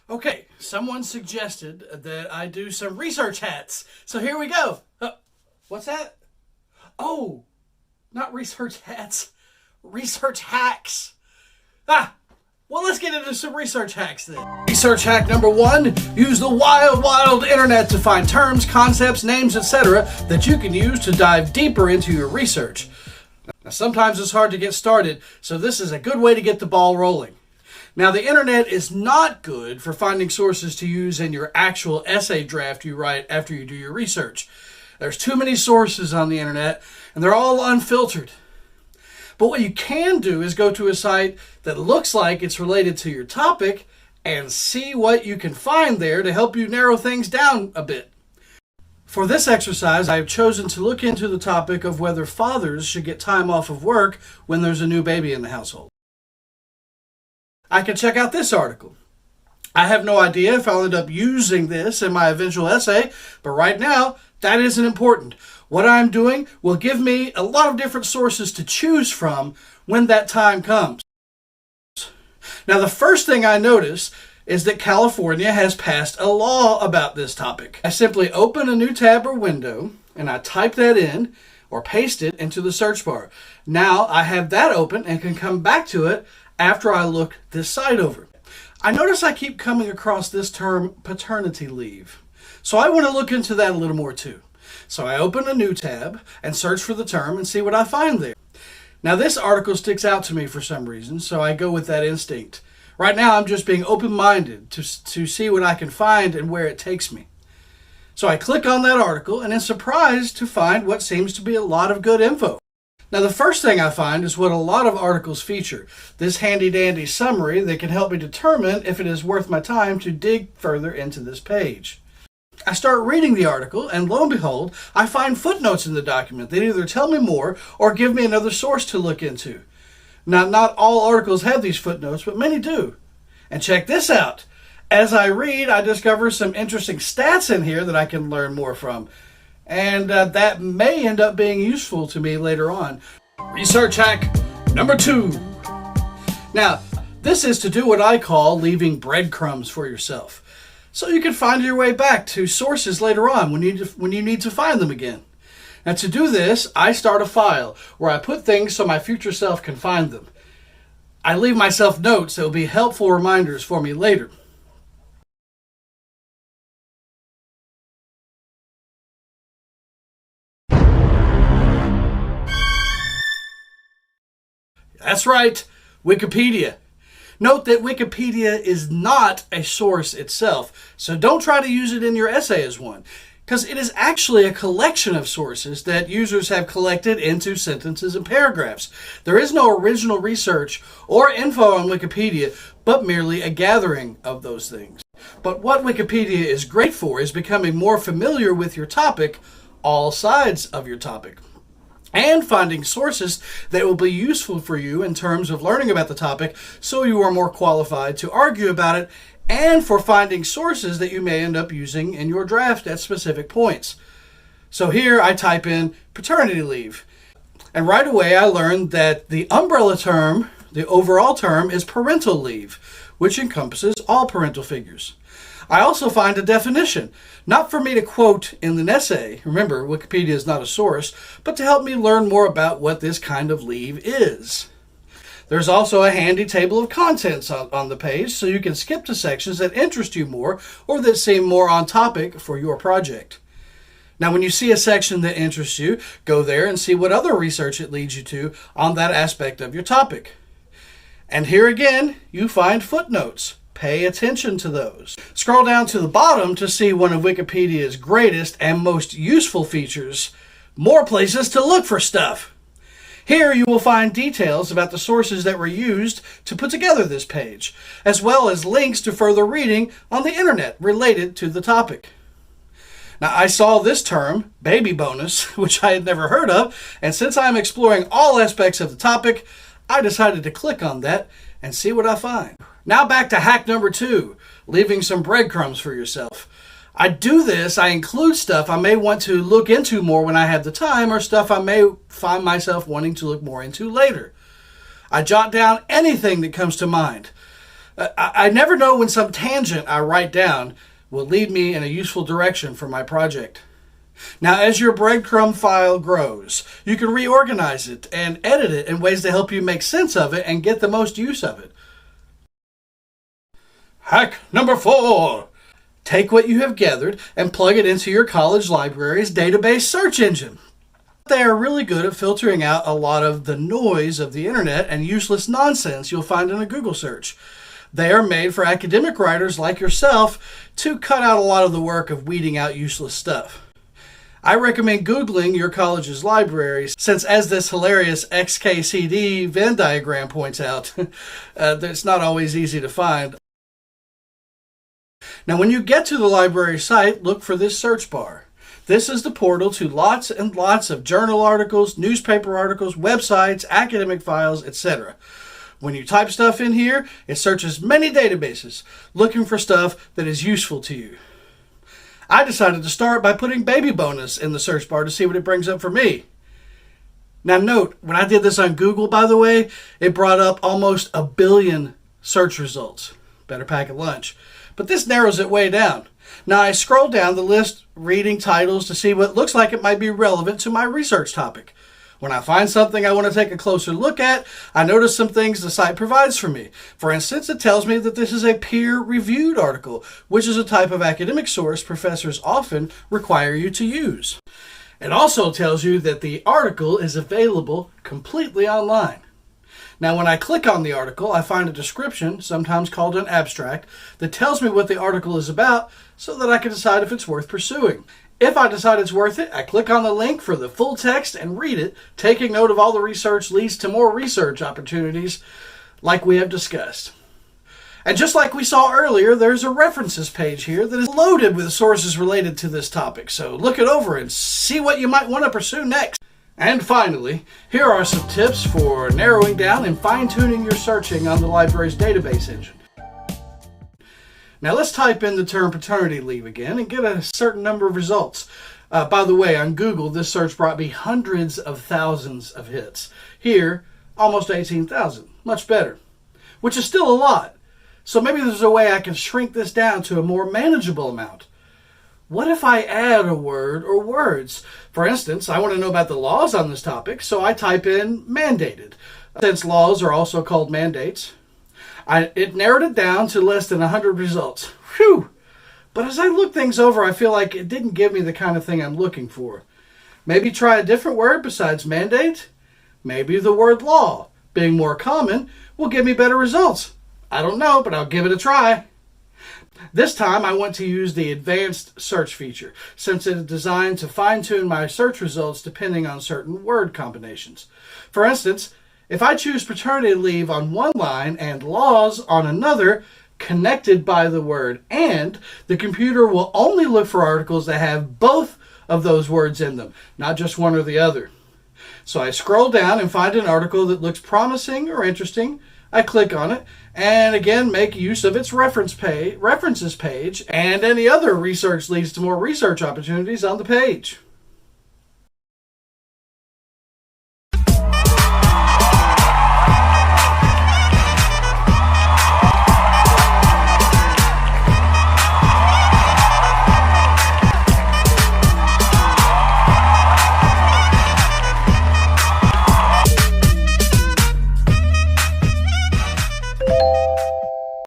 Okay, someone suggested that I do some research hats. So here we go. What's that? Oh, not research hats. Research hacks. Well, let's get into some research hacks then. Research hack number 1, use the wild internet to find terms, concepts, names, etc. that you can use to dive deeper into your research. Now, sometimes it's hard to get started, so this is a good way to get the ball rolling. Now, the internet is not good for finding sources to use in your actual essay draft you write after you do your research. There's too many sources on the internet, and they're all unfiltered. But what you can do is go to a site that looks like it's related to your topic and see what you can find there to help you narrow things down a bit. For this exercise, I have chosen to look into the topic of whether fathers should get time off of work when there's a new baby in the household. I can check out this article. I have no idea if I'll end up using this in my eventual essay, but right now, that isn't important. What I'm doing will give me a lot of different sources to choose from when that time comes. Now, the first thing I notice is that California has passed a law about this topic. I simply open a new tab or window, and I type that in or paste it into the search bar. Now, I have that open and can come back to it after I look this site over. I notice I keep coming across this term paternity leave. So I want to look into that a little more too. So I open a new tab and search for the term and see what I find there. Now this article sticks out to me for some reason, so I go with that instinct. Right now I'm just being open-minded to see what I can find and where it takes me. So I click on that article and am surprised to find what seems to be a lot of good info. Now the first thing I find is what a lot of articles feature, this handy-dandy summary that can help me determine if it is worth my time to dig further into this page. I start reading the article, and lo and behold, I find footnotes in the document that either tell me more or give me another source to look into. Now, not all articles have these footnotes, but many do. And check this out. As I read, I discover some interesting stats in here that I can learn more from. And that may end up being useful to me later on. Research hack number 2. Now, this is to do what I call leaving breadcrumbs for yourself, so you can find your way back to sources later on when you need to find them again. Now, to do this, I start a file where I put things so my future self can find them. I leave myself notes that will be helpful reminders for me later. That's right, Wikipedia. Note that Wikipedia is not a source itself, so don't try to use it in your essay as one, because it is actually a collection of sources that users have collected into sentences and paragraphs. There is no original research or info on Wikipedia, but merely a gathering of those things. But what Wikipedia is great for is becoming more familiar with your topic, all sides of your topic, and finding sources that will be useful for you in terms of learning about the topic so you are more qualified to argue about it, and for finding sources that you may end up using in your draft at specific points. So here I type in paternity leave, and right away I learned that the umbrella term, the overall term, is parental leave, which encompasses all parental figures. I also find a definition, not for me to quote in an essay, remember Wikipedia is not a source, but to help me learn more about what this kind of leave is. There's also a handy table of contents on the page, so you can skip to sections that interest you more or that seem more on topic for your project. Now when you see a section that interests you, go there and see what other research it leads you to on that aspect of your topic. And here again, you find footnotes. Pay attention to those. Scroll down to the bottom to see one of Wikipedia's greatest and most useful features, more places to look for stuff. Here you will find details about the sources that were used to put together this page, as well as links to further reading on the internet related to the topic. Now, I saw this term, baby bonus, which I had never heard of, and since I'm exploring all aspects of the topic, I decided to click on that and see what I find. Now back to hack number 2, leaving some breadcrumbs for yourself. I do this, I include stuff I may want to look into more when I have the time, or stuff I may find myself wanting to look more into later. I jot down anything that comes to mind. I never know when some tangent I write down will lead me in a useful direction for my project. Now, as your breadcrumb file grows, you can reorganize it and edit it in ways to help you make sense of it and get the most use of it. Hack number 4. Take what you have gathered and plug it into your college library's database search engine. They are really good at filtering out a lot of the noise of the internet and useless nonsense you'll find in a Google search. They are made for academic writers like yourself to cut out a lot of the work of weeding out useless stuff. I recommend Googling your college's libraries, since as this hilarious XKCD Venn diagram points out, it's not always easy to find. Now, when you get to the library site, look for this search bar. This is the portal to lots and lots of journal articles, newspaper articles, websites, academic files, etc. When you type stuff in here, it searches many databases, looking for stuff that is useful to you. I decided to start by putting baby bonus in the search bar to see what it brings up for me. Now note, when I did this on Google, by the way, it brought up almost 1 billion search results. Better pack a lunch. But this narrows it way down. Now I scroll down the list reading titles to see what looks like it might be relevant to my research topic. When I find something I want to take a closer look at, I notice some things the site provides for me. For instance, it tells me that this is a peer-reviewed article, which is a type of academic source professors often require you to use. It also tells you that the article is available completely online. Now, when I click on the article, I find a description, sometimes called an abstract, that tells me what the article is about so that I can decide if it's worth pursuing. If I decide it's worth it, I click on the link for the full text and read it, taking note of all the research leads to more research opportunities like we have discussed. And just like we saw earlier, there's a references page here that is loaded with sources related to this topic. So look it over and see what you might want to pursue next. And finally, here are some tips for narrowing down and fine-tuning your searching on the library's database engine. Now let's type in the term paternity leave again and get a certain number of results. By the way, on Google, this search brought me hundreds of thousands of hits. Here, almost 18,000. Much better. Which is still a lot. So maybe there's a way I can shrink this down to a more manageable amount. What if I add a word or words? For instance, I want to know about the laws on this topic, so I type in mandated. Since laws are also called mandates, it narrowed it down to less than 100 results. Whew! But as I look things over, I feel like it didn't give me the kind of thing I'm looking for. Maybe try a different word besides mandate? Maybe the word law, being more common, will give me better results. I don't know, but I'll give it a try. This time I want to use the advanced search feature, since it is designed to fine-tune my search results depending on certain word combinations. For instance, if I choose paternity leave on one line and laws on another, connected by the word and, the computer will only look for articles that have both of those words in them, not just one or the other. So I scroll down and find an article that looks promising or interesting. I click on it and again make use of its references page, and any other research leads to more research opportunities on the page.